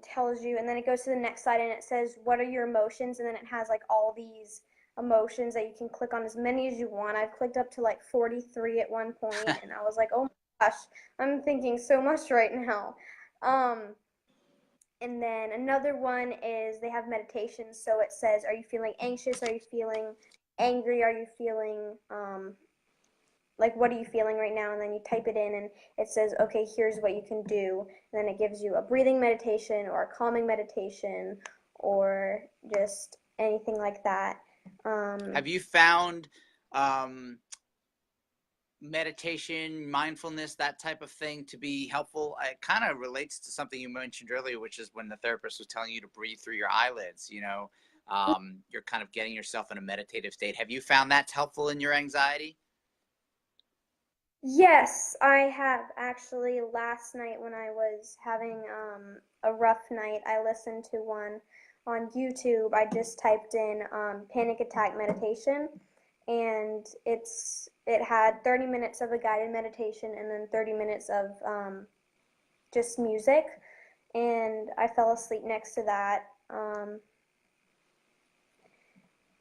tells you, and then it goes to the next slide and it says what are your emotions, and then it has like all these emotions that you can click on as many as you want. I've clicked up to like 43 at one point, and I was like, oh my gosh, I'm thinking so much right now. um and then another one is they have meditations, so it says, are you feeling anxious, are you feeling angry, are you feeling like what are you feeling right now, and then you type it in and it says, okay, here's what you can do, and then it gives you a breathing meditation or a calming meditation or just anything like that. Have you found meditation, mindfulness, that type of thing to be helpful? It kind of relates to something you mentioned earlier, which is when the therapist was telling you to breathe through your eyelids. You're kind of getting yourself in a meditative state. Have you found that's helpful in your anxiety? Yes, I have actually. Last night when I was having a rough night, I listened to one on YouTube. I just typed in panic attack meditation, and it had 30 minutes of a guided meditation and then 30 minutes of just music, and I fell asleep next to that.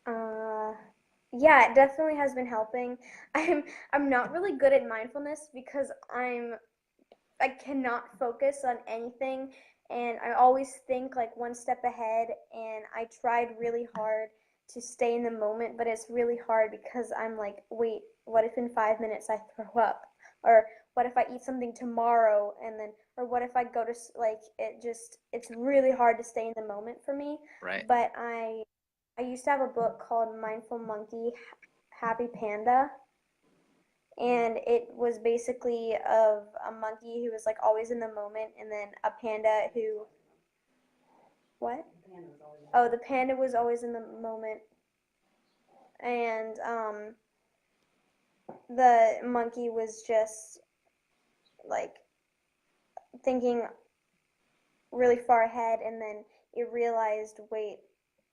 Uh, yeah, it definitely has been helping. I'm not really good at mindfulness because I cannot focus on anything, and I always think like one step ahead, and I tried really hard to stay in the moment, but it's really hard because I'm like, wait, what if in 5 minutes I throw up? Or what if I eat something tomorrow, and then or what if I go to like it's really hard to stay in the moment for me. Right. But I used to have a book called Mindful Monkey, Happy Panda, and it was basically of a monkey who was like always in the moment, and then a panda who what? Oh, the panda was always in the moment, and the monkey was just like thinking really far ahead, and then it realized, wait,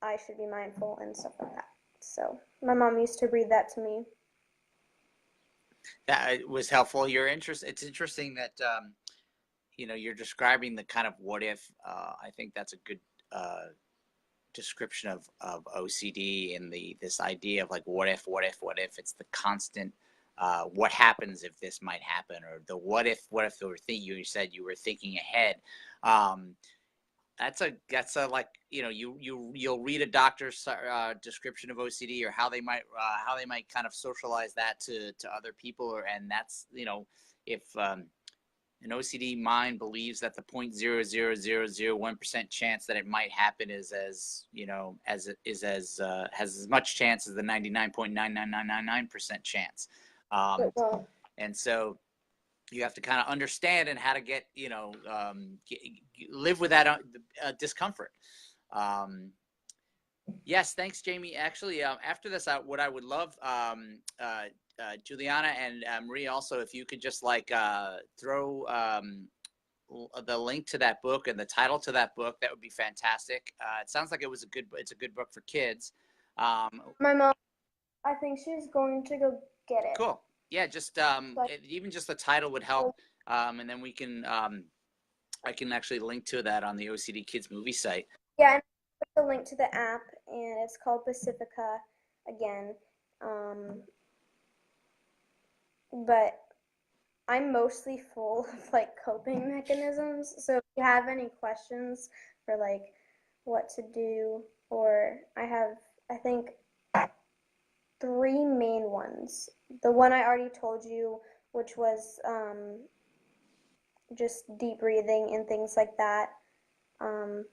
I should be mindful and stuff like that. So my mom used to read that to me. That was helpful. It's interesting that you're describing the kind of what if. I think that's a good description of OCD and this idea of like what if. It's the constant what happens if this might happen, or the what if you said you were thinking ahead. Um, that's a like you'll read a doctor's description of OCD, or how they might kind of socialize that to other people, and that's if an OCD mind believes that the 0.00001% chance that it might happen is as has as much chance as the 99.99999% chance, and so you have to kind of understand and how to get live with that discomfort. Yes, thanks, Jamie. Actually, after this, what I would love, Juliana and Marie, also, if you could just like throw the link to that book and the title to that book, that would be fantastic. It sounds like it's a good book for kids. My mom, I think she's going to go get it. Cool. Yeah, just even just the title would help, and then we can I can actually link to that on the OCD Kids movie site. Yeah, and I put the link to the app, and it's called Pacifica again. But I'm mostly full of like coping mechanisms. So if you have any questions for like what to do, or I think 3 main ones. The one I already told you, which was just deep breathing and things like that. And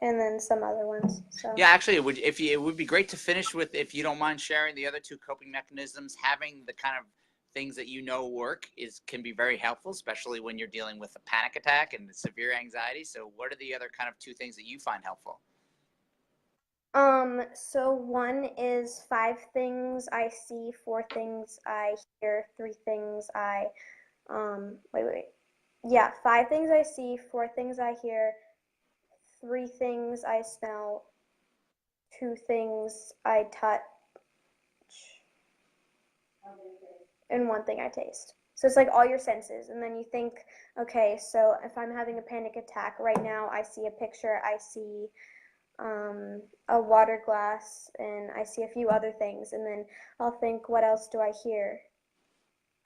then some other ones. So yeah, actually, it would be great to finish with, if you don't mind sharing the other two coping mechanisms. Having the kind of things that work can be very helpful, especially when you're dealing with a panic attack and severe anxiety. So what are the other kind of two things that you find helpful? So one is 5 things I see, 4 things I hear, 3 things I wait. Yeah, 5 things I see, 4 things I hear, 3 things I smell, 2 things I touch, and 1 thing I taste. So it's like all your senses, and then you think, okay, so if I'm having a panic attack right now, I see a picture, I see a water glass, and I see a few other things, and then I'll think, what else do I hear?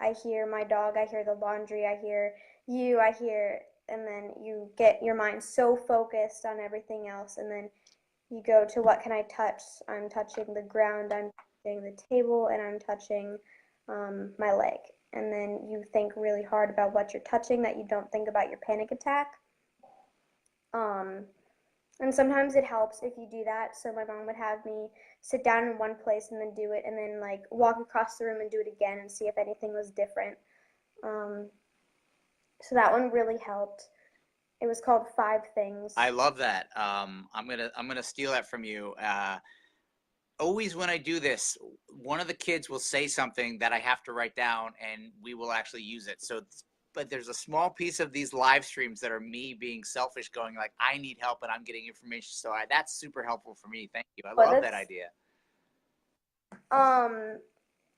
I hear my dog, I hear the laundry, I hear you, I hear, and then you get your mind so focused on everything else, and then you go to what can I touch? I'm touching the ground, I'm touching the table, and I'm touching my leg. And then you think really hard about what you're touching, that you don't think about your panic attack. And sometimes it helps if you do that. So my mom would have me sit down in one place and then do it, and then like walk across the room and do it again and see if anything was different. So that one really helped. It was called 5 Things. I love that. I'm gonna steal that from you. Always when I do this, one of the kids will say something that I have to write down, and we will actually use it. So, but there's a small piece of these live streams that are me being selfish, going like, I need help and I'm getting information. So that's super helpful for me. Thank you. I love that idea. And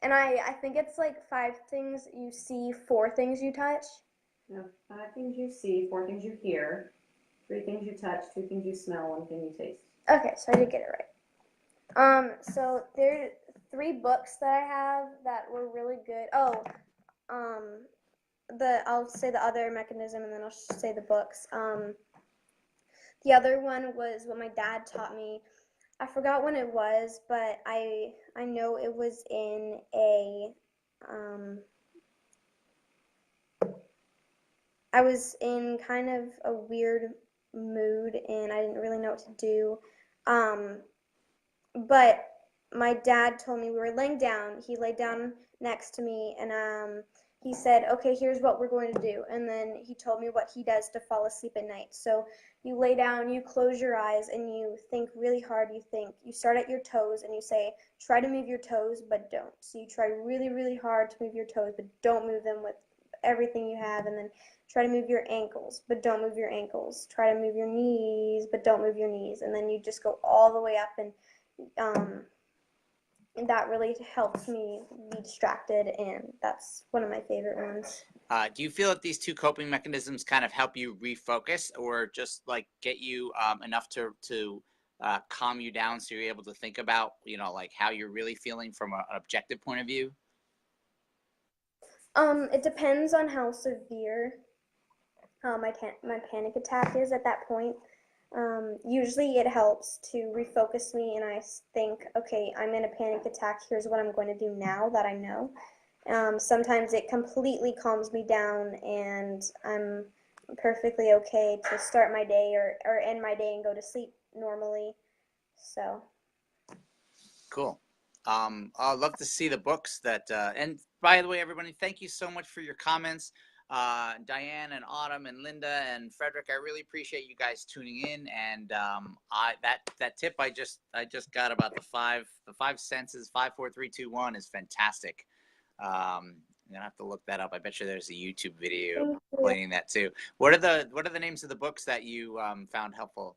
I think it's like 5 things you see, 4 things you touch. No, 5 things you see, 4 things you hear, 3 things you touch, 2 things you smell, 1 thing you taste. Okay, so I did get it right. So there are 3 books that I have that were really good. Oh, I'll say the other mechanism and then I'll say the books. The other one was what my dad taught me. I forgot when it was, but I know it was in a I was in kind of a weird mood and I didn't really know what to do. But my dad told me, we were laying down. He laid down next to me, and he said, okay, here's what we're going to do. And then he told me what he does to fall asleep at night. So you lay down, you close your eyes, and you think really hard. You start at your toes, and you say, try to move your toes, but don't. So you try really, really hard to move your toes, but don't move them with everything you have. And then try to move your ankles, but don't move your ankles. Try to move your knees, but don't move your knees. And then you just go all the way up, and that really helps me be distracted, and that's one of my favorite ones. Do you feel that these 2 coping mechanisms kind of help you refocus, or just like get you enough to calm you down so you're able to think about, like how you're really feeling from an objective point of view? It depends on how severe my panic attack is at that point. Usually it helps to refocus me, and I think, okay, I'm in a panic attack, here's what I'm going to do now that I know. Sometimes it completely calms me down, and I'm perfectly okay to start my day or end my day and go to sleep normally. So. Cool. I'd love to see the books that, and by the way, everybody, thank you so much for your comments. Diane and Autumn and Linda and Frederick, I really appreciate you guys tuning in. And that tip I just got about the five senses, 5, 4, 3, 2, 1 is fantastic. I'm gonna have to look that up. I bet you there's a YouTube video explaining that too. What are the names of the books that you found helpful?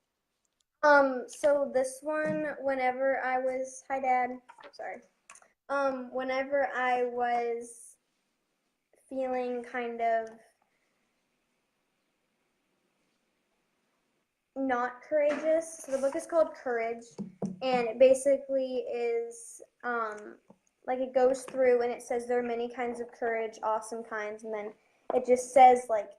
So this one, whenever I was, hi Dad, sorry. Whenever I was feeling kind of not courageous, so the book is called Courage, and it basically is, like it goes through and it says there are many kinds of courage, awesome kinds, and then it just says like,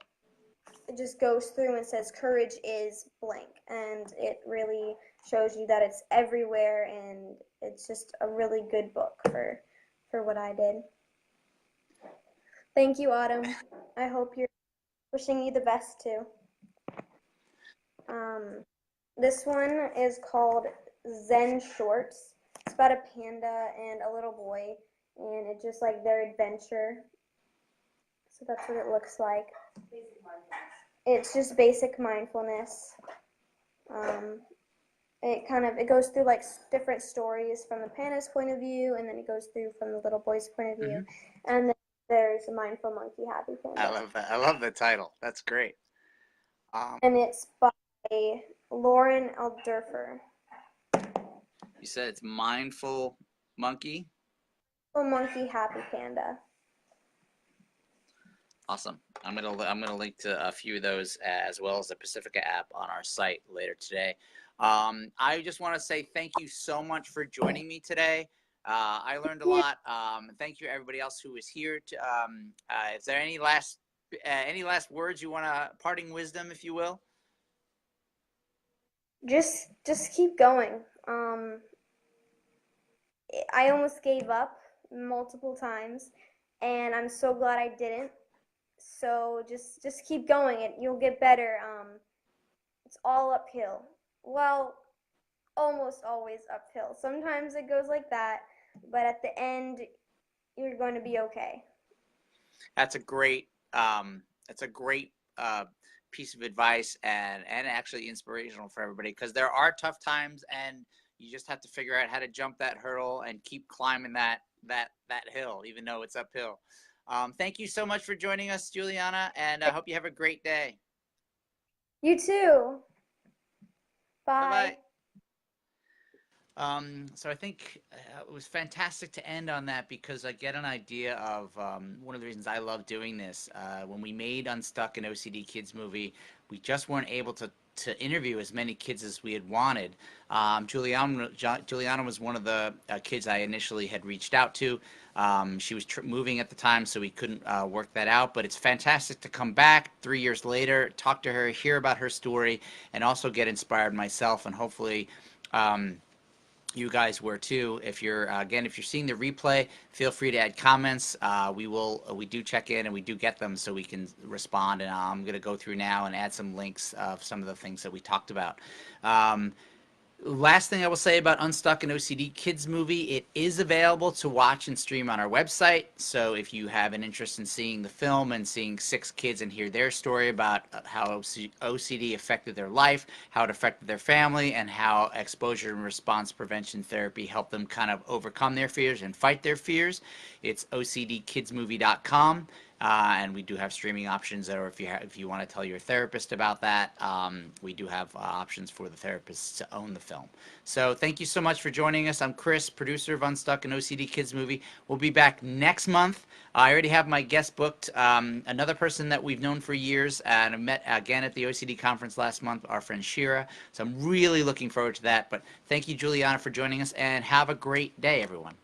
it just goes through and says courage is blank, and it really shows you that it's everywhere, and it's just a really good book for what I did. Thank you, Autumn. I hope you're wishing you the best too. This one is called Zen Shorts. It's about a panda and a little boy, and it's just like their adventure. So that's what it looks like. It's just basic mindfulness. It goes through like different stories from the panda's point of view, and then it goes through from the little boy's point of view, and then there's a mindful monkey, happy panda. I love that. I love the title. That's great. And it's by Lauren Alderfer. You said it's Mindful Monkey? Mindful Monkey, Happy Panda. Awesome. I'm gonna link to a few of those as well as the Pacifica app on our site later today. I just want to say thank you so much for joining me today. I learned a Yeah. lot. Thank you everybody else who was here. Is there any last words you want to parting wisdom, if you will? Just keep going. I almost gave up multiple times, and I'm so glad I didn't. So just keep going. You'll get better. It's all uphill. Well, almost always uphill. Sometimes it goes like that, but at the end, you're going to be okay. That's a great that's a great piece of advice and actually inspirational for everybody because there are tough times and you just have to figure out how to jump that hurdle and keep climbing that hill even though it's uphill. Thank you so much for joining us, Juliana, and I hope you have a great day. You too. Bye bye. Bye. So I think it was fantastic to end on that because I get an idea of one of the reasons I love doing this. When we made Unstuck, an OCD Kids movie, we just weren't able to interview as many kids as we had wanted. Juliana was one of the kids I initially had reached out to. She was moving at the time, so we couldn't work that out. But it's fantastic to come back 3 years later, talk to her, hear about her story, and also get inspired myself, and hopefully. You guys were too. If you're if you're seeing the replay, feel free to add comments. We do check in and we do get them so we can respond. And I'm going to go through now and add some links of some of the things that we talked about. Um, Last thing I will say about Unstuck, an OCD Kids movie, it is available to watch and stream on our website. So if you have an interest in seeing the film and seeing 6 kids and hear their story about how OCD affected their life, how it affected their family, and how exposure and response prevention therapy helped them kind of overcome their fears and fight their fears, it's ocdkidsmovie.com. And we do have streaming options, or if you want to tell your therapist about that, we do have options for the therapists to own the film. So thank you so much for joining us. I'm Chris, producer of Unstuck, an OCD Kids movie. We'll be back next month. I already have my guest booked, another person that we've known for years, and I met again at the OCD conference last month, our friend Shira. So I'm really looking forward to that. But thank you, Juliana, for joining us, and have a great day, everyone.